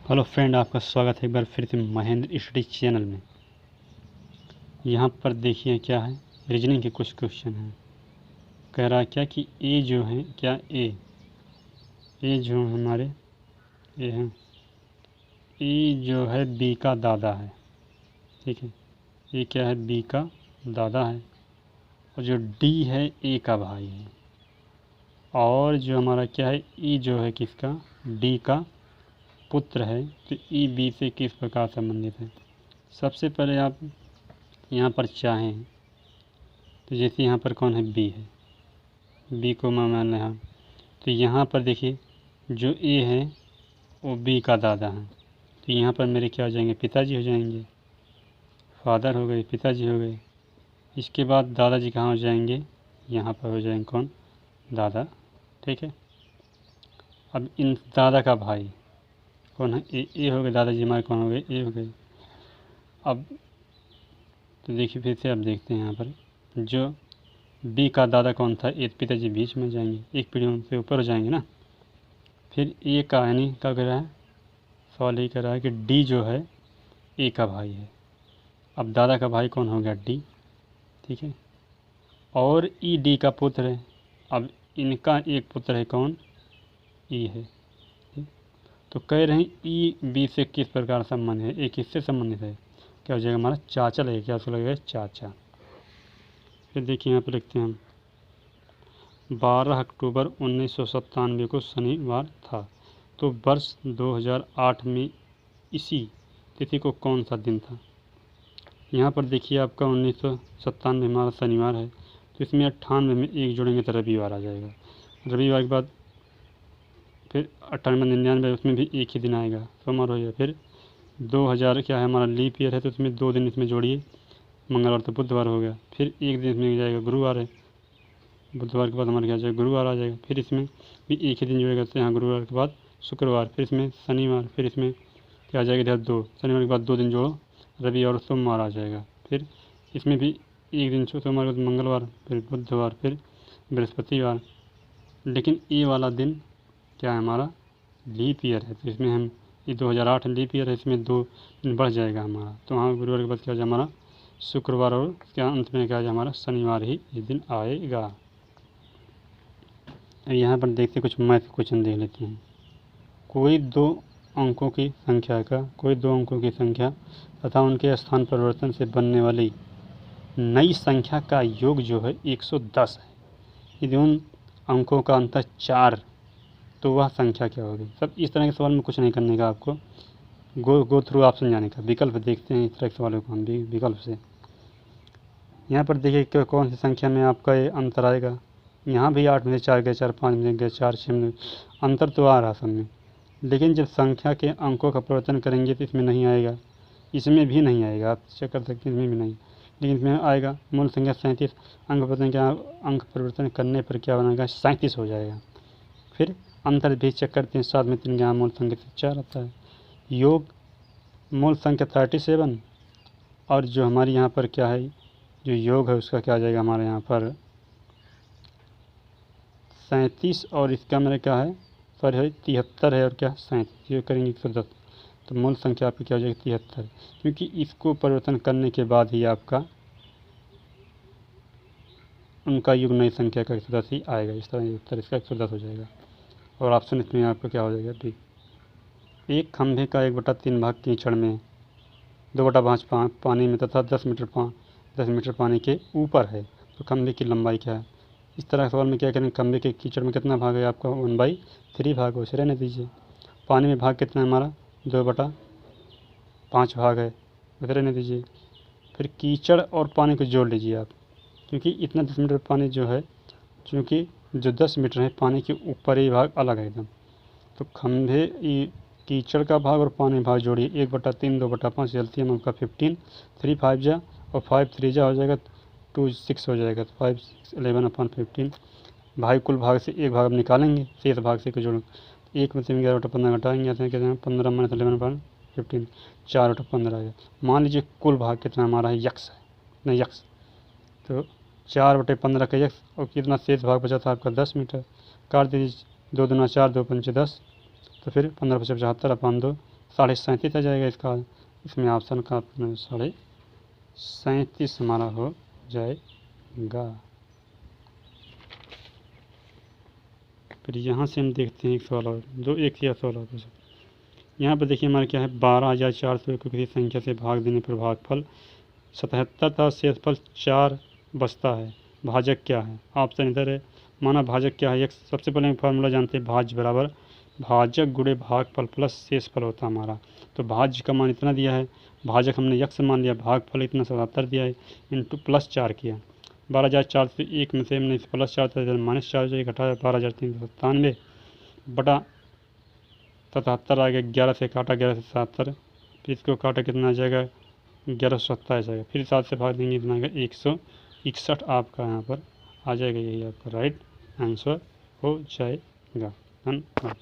Hello friend, आपका स्वागत है एक बार फिर से महेंद्र स्टडी चैनल में। यहाँ पर देखिए क्या है, रीजनिंग के कुछ क्वेश्चन हैं। कह रहा क्या कि ए जो है, क्या ए जो हमारे ए हैं, ए जो है बी का दादा है। ठीक है, ए क्या है, बी का दादा है। और जो डी है ए का भाई है। और जो हमारा क्या है, ई जो है किसका, डी का पुत्र है। तो ई बी से किस प्रकार संबंधित है। सबसे पहले आप यहाँ पर चाहें तो जैसे यहाँ पर कौन है, बी है, बी को मान रहे हैं। तो यहाँ पर देखिए जो ए है वो बी का दादा है। तो यहाँ पर मेरे क्या हो जाएंगे, पिताजी हो जाएंगे। फादर हो गए, पिताजी हो गए। इसके बाद दादाजी कहाँ हो जाएंगे, यहाँ पर हो जाएंगे कौन, दादा। ठीक है, अब इन दादा का भाई कौन है, ए हो गए। दादाजी हमारे कौन हो गए, ए हो गए। अब तो देखिए फिर से अब देखते हैं यहाँ पर जो बी का दादा कौन था, ए, पिताजी बीच में जाएंगे, एक पीढ़ी से ऊपर हो जाएंगे ना। फिर ए का यानी क्या कर रहा है, सवाल ये कर रहा है कि डी जो है ए का भाई है। अब दादा का भाई कौन हो गया, डी। ठीक है, और ई डी का पुत्र है। अब इनका एक पुत्र है कौन, ई है। तो कह रहे हैं ई बी से किस प्रकार संबंध है, एक किससे संबंधित है, क्या हो जाएगा हमारा चाचा लगेगा, क्या उसको लगेगा, चाचा। फिर देखिए यहाँ पर लिखते हैं हम 12 अक्टूबर 1997 को शनिवार था। तो वर्ष 2008 में इसी तिथि को कौन सा दिन था। यहाँ पर देखिए आपका 1997 हमारा शनिवार है। तो इसमें 98 में एक जोड़ेंगे तो रविवार आ जाएगा। रविवार के बाद फिर 98 99, उसमें भी एक ही दिन आएगा, सोमवार हो जाएगा। फिर 2000 क्या है हमारा लीप ईयर है, तो उसमें 2 दिन इसमें जोड़िए, मंगलवार तो बुधवार हो गया। फिर एक दिन इसमें जाएगा, गुरुवार है। बुधवार के बाद हमारा क्या जाएगा, गुरुवार आ जाएगा। फिर इसमें भी एक ही दिन जुड़ेगा, तो यहाँ गुरुवार के बाद शुक्रवार, फिर इसमें शनिवार, फिर इसमें क्या आ जाएगा इधर 2, शनिवार के बाद 2 दिन जोड़ो, रवि और सोमवार आ जाएगा। फिर इसमें भी एक दिन सोमवार के बाद मंगलवार, फिर बुधवार, फिर बृहस्पतिवार। लेकिन ये वाला दिन क्या है हमारा, लीप ईयर है। तो इसमें हम ये 2008 लीप ईयर है, इसमें 2 दिन बढ़ जाएगा हमारा। तो वहाँ गुरुवार के बाद क्या हो जाए हमारा शुक्रवार, और क्या अंत में क्या है हमारा शनिवार ही ये दिन आएगा। यहाँ पर देखते कुछ मैथ क्वेश्चन देख लेते हैं। कोई दो अंकों की संख्या तथा उनके स्थान परिवर्तन से बनने वाली नई संख्या का योग जो है 110 है। यदि उन अंकों का अंतर 4, तो वह संख्या क्या होगी। सब इस तरह के सवाल में कुछ नहीं करने का, आपको गो थ्रू ऑप्शन जाने का। विकल्प देखते हैं इस तरह के सवालों को हम भी विकल्प से। यहाँ पर देखिए कौन सी संख्या में आपका ये अंतर आएगा। यहाँ भी 8 में से 4 गए, 4 5 में गए, 4 6 में, अंतर तो आ रहा सब में। लेकिन जब संख्या के अंकों का परिवर्तन करेंगे तो इसमें नहीं आएगा, इसमें भी नहीं आएगा, आप चेक कर सकते हैं, इसमें भी नहीं, लेकिन इसमें आएगा। मूल संख्या 37, अंक परिवर्तन क्या, अंक परिवर्तन करने पर क्या बनेगा, 37 हो जाएगा। फिर अंतर भी चेक करते हैं, 7 में 3 यहाँ मूल संख्या से 4 आता है। योग मूल संख्या 37, और जो हमारी यहाँ पर क्या है, जो योग है उसका क्या आ जाएगा हमारे यहाँ पर 37, और इसका मेरा क्या है, सॉरी है 73 है, और क्या 37, ये करेंगे 110। तो मूल संख्या आपकी क्या हो जाएगी 73, क्योंकि इसको परिवर्तन करने के बाद ही आपका उनका युग नई संख्या का 110 ही आएगा। इस तरह उत्तर इसका 110 हो जाएगा। और ऑप्शन इसमें आपका क्या हो जाएगा, डी। एक खंभे का 1/3 भाग कीचड़ में, 2/5 पानी में तथा 10 मीटर पानी के ऊपर है, तो खंभे की लंबाई क्या है। इस तरह सवाल में क्या करेंगे, खंभे के कीचड़ में कितना भाग है आपका, 1/3 भाग, उसे रहने दीजिए। पानी में भाग कितना है हमारा, 2/5 भाग है, उसे रहने दीजिए। फिर कीचड़ और पानी को जोड़ लीजिए आप, क्योंकि इतना 10 मीटर पानी जो है, क्योंकि जो 10 मीटर है पानी के ऊपर ही भाग अलग है एकदम। तो खंभे कीचड़ का भाग और पानी भाग जोड़िए, 1/3 2/5 चलती है आपका 15, 3 5 जा और 5 3 जा हो जाएगा 2 6 हो जाएगा। तो 5 6 11/15, भाई कुल भाग से एक भाग निकालेंगे, शेष भाग से जोड़, 1 में से 11/15 घटाएंगे, आते हैं कहते हैं 15 - 11/15, 4/15 आएगा। मान लीजिए कुल भाग कितना हमारा है, यक्स है, कितना यक्स, तो 4/15 का यक्स, और कितना शेष भाग बचा था आपका 10 मीटर, काट दीजिए, 2 दूना 4, 2 पंचे 10, तो फिर 15 × 75 / 2 37.5 आ जाएगा इसका। इसमें ऑप्शन का 37.5 हमारा हो जाएगा। फिर यहाँ से हम देखते हैं एक सवाल और, दो एक या सवाल और। यहाँ पर देखिए हमारा क्या है, 12,400 को किसी संख्या से भाग देने पर भागफल 77 था, शेषफल 4 बचता है, भाजक क्या है? ऑप्शन इधर है। माना भाजक क्या है, एक सबसे पहले हम फार्मूला जानते हैं, भाज्य बराबर भाजक गुणे भागफल प्लस शेषफल होता है हमारा। तो भाज्य का मान इतना दिया है, भाजक हमने यक्ष मान लिया, भागफल इतना 77 दिया है, इंटू प्लस 4 किया। 12,401 में से हमने प्लस 4 था, माइनस 4 जो घटा 12,397 बटा 77 आ गया, 11 से काटा 11 से 77, फिर इसको काटा कितना आ जाएगा, 1170 आ जाएगा, फिर 7 से भाग देंगे इतना आएगा 161 आपका यहाँ पर आ जाएगा। यही आपका राइट आंसर हो जाएगा। धन्यवाद।